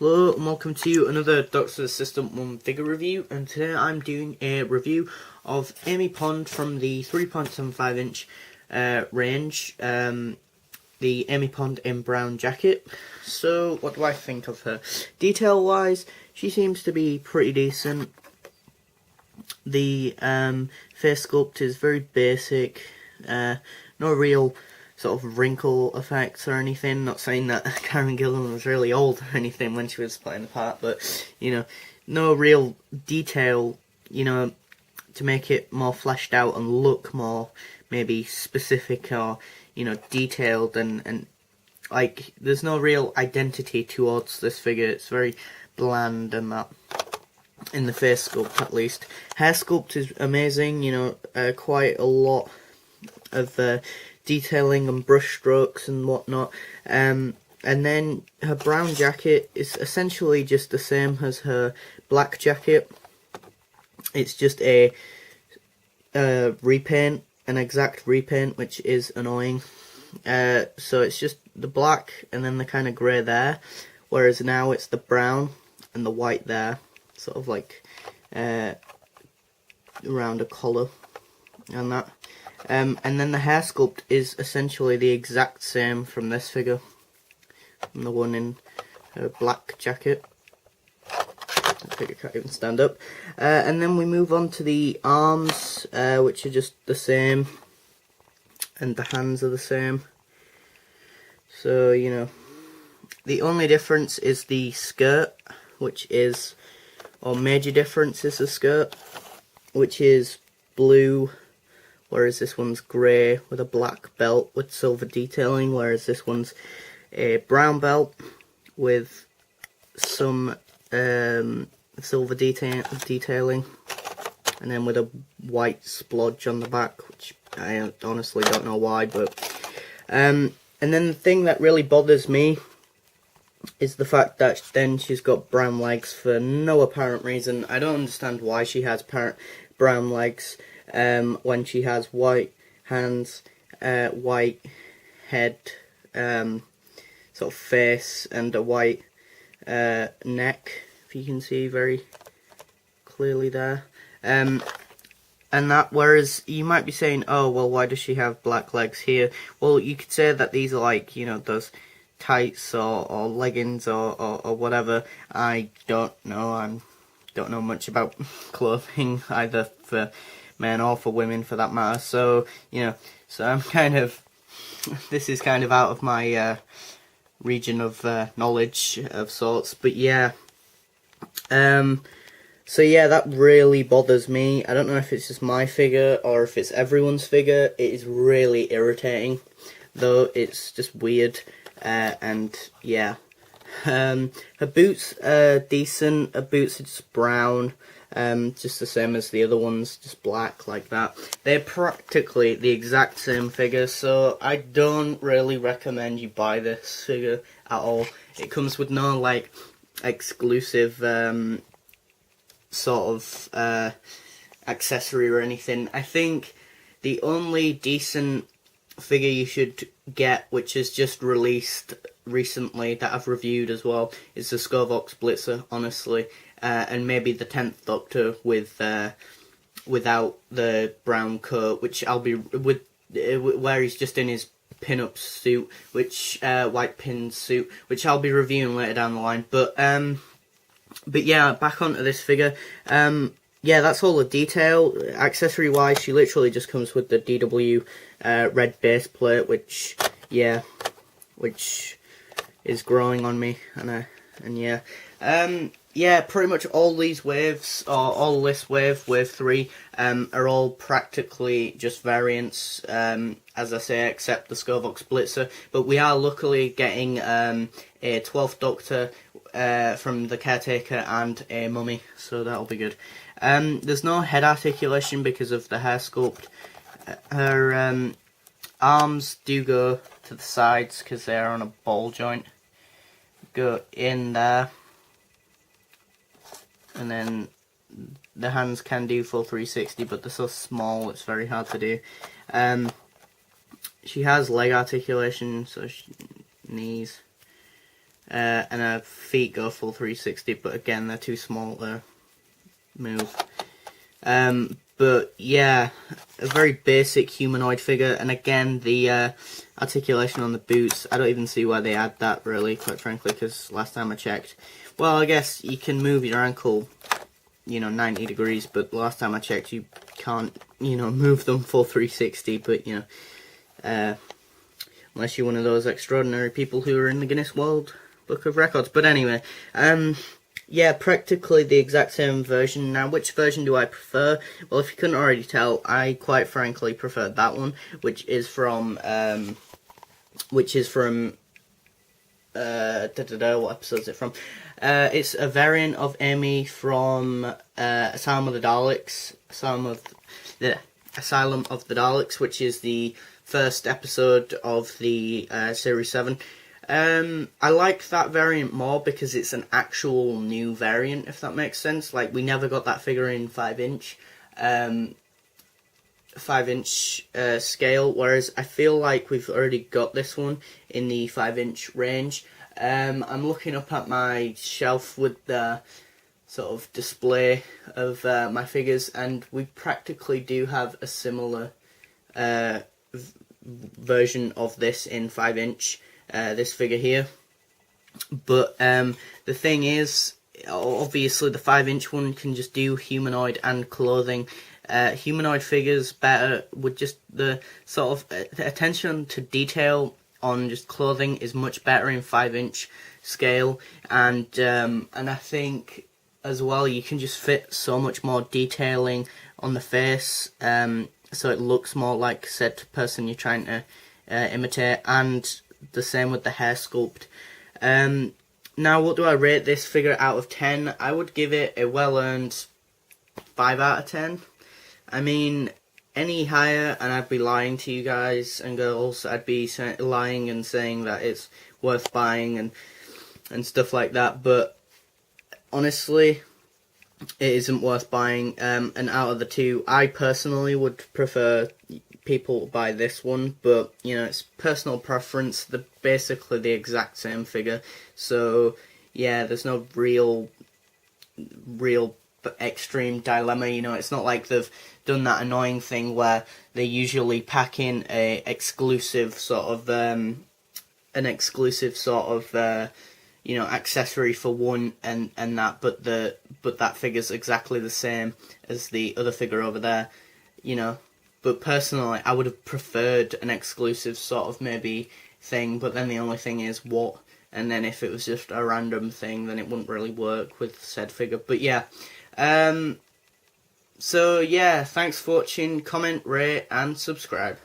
Hello and welcome to another Doctor Assistant 1 figure review, and today I'm doing a review of Amy Pond from the 3.75 inch range, the Amy Pond in brown jacket. So what do I think of her? Detail wise, she seems to be pretty decent. The face sculpt is very basic, no real sort of wrinkle effects or anything. Not saying that Karen Gillan was really old or anything when she was playing the part, but you know, no real detail, you know, to make it more fleshed out and look more maybe specific or, you know, detailed, and like there's no real identity towards this figure. It's very bland and that, in the face sculpt at least. Hair sculpt is amazing, you know, quite a lot of detailing and brush strokes and whatnot, and then her brown jacket is essentially just the same as her black jacket. It's just a repaint, an exact repaint, which is annoying. So it's just the black and then the kind of grey there, whereas now it's the brown and the white there, sort of like around a collar and that. And then the hair sculpt is essentially the exact same from this figure, from the one in her black jacket. The figure can't even stand up. And then we move on to the arms, which are just the same, and the hands are the same. So, you know, the only difference is the skirt, which is, or major difference is the skirt, which is blue, whereas this one's grey with a black belt with silver detailing, whereas this one's a brown belt with some silver detailing, and then with a white splodge on the back, which I honestly don't know why, but and then the thing that really bothers me is the fact that then she's got brown legs for no apparent reason. I don't understand why she has brown legs when she has white hands, white head, sort of face, and a white neck, if you can see very clearly there. And that, whereas you might be saying, oh well, why does she have black legs here? Well, you could say that these are like, you know, those tights or leggings or whatever. I don't know. I don't know much about clothing, either for men or for women for that matter. So, you know, so I'm kind of, this is kind of out of my region of knowledge of sorts. But yeah, so yeah, that really bothers me. I don't know if it's just my figure or if it's everyone's figure. It is really irritating, though. It's just weird. And yeah, her boots are decent. Her boots are just brown, just the same as the other ones, just black like that. They're practically the exact same figure, so I don't really recommend you buy this figure at all. It comes with no like exclusive sort of accessory or anything. I think the only decent figure you should get, which is just released recently, that I've reviewed as well, is the Scorvox Blitzer, honestly, and maybe the 10th Doctor with without the brown coat, which I'll be with, where he's just in his pin-up suit, which white pin suit, which I'll be reviewing later down the line. But yeah, back onto this figure. Yeah, that's all the detail. Accessory wise, she literally just comes with the DW red base plate, which, yeah, which is growing on me, and yeah. Yeah, pretty much all these waves, or all this wave 3, are all practically just variants, as I say, except the Scorvox Blitzer. But we are luckily getting a 12th Doctor from the Caretaker and a Mummy, so that'll be good. There's no head articulation because of the hair sculpt. Her arms do go to the sides because they're on a ball joint. Go in there. And then the hands can do full 360, but they're so small it's very hard to do. She has leg articulation, so knees. and her feet go full 360, but again they're too small to move. But yeah, a very basic humanoid figure, and again the articulation on the boots, I don't even see why they add that really, quite frankly, because last time I checked, well, I guess you can move your ankle, 90 degrees, but last time I checked you can't, move them full 360, but unless you're one of those extraordinary people who are in the Guinness World Book of Records. But anyway, yeah, practically the exact same version. Now, which version do I prefer? Well, if you couldn't already tell, I quite frankly prefer that one, which is from, what episode is it from? It's a variant of Amy from Asylum of the Daleks, Asylum of the Daleks, which is the first episode of the Series 7. I like that variant more because it's an actual new variant, if that makes sense. Like, we never got that figure in 5-inch, 5-inch scale, whereas I feel like we've already got this one in the 5-inch range. I'm looking up at my shelf with the sort of display of my figures, and we practically do have a similar version of this in 5-inch. This figure here, but the thing is, obviously the 5-inch one can just do humanoid and clothing. Humanoid figures better with just the sort of attention to detail on just clothing is much better in 5-inch scale, and I think as well you can just fit so much more detailing on the face, so it looks more like said person you're trying to imitate, and the same with the hair sculpt. Now, what do I rate this figure out of 10? I would give it a well-earned 5 out of 10. I mean, any higher and I'd be lying to you guys and girls. I'd be lying and saying that it's worth buying and stuff like that, but honestly, it isn't worth buying. And out of the two, I personally would prefer people buy this one, but it's personal preference. They're basically the exact same figure, so yeah, there's no real extreme dilemma. It's not like they've done that annoying thing where they usually pack in a exclusive sort of accessory for one and that, but that figure's exactly the same as the other figure over there, But personally, I would have preferred an exclusive sort of maybe thing, but then the only thing is what, and then if it was just a random thing, then it wouldn't really work with said figure. But yeah, so yeah, thanks for watching, comment, rate, and subscribe.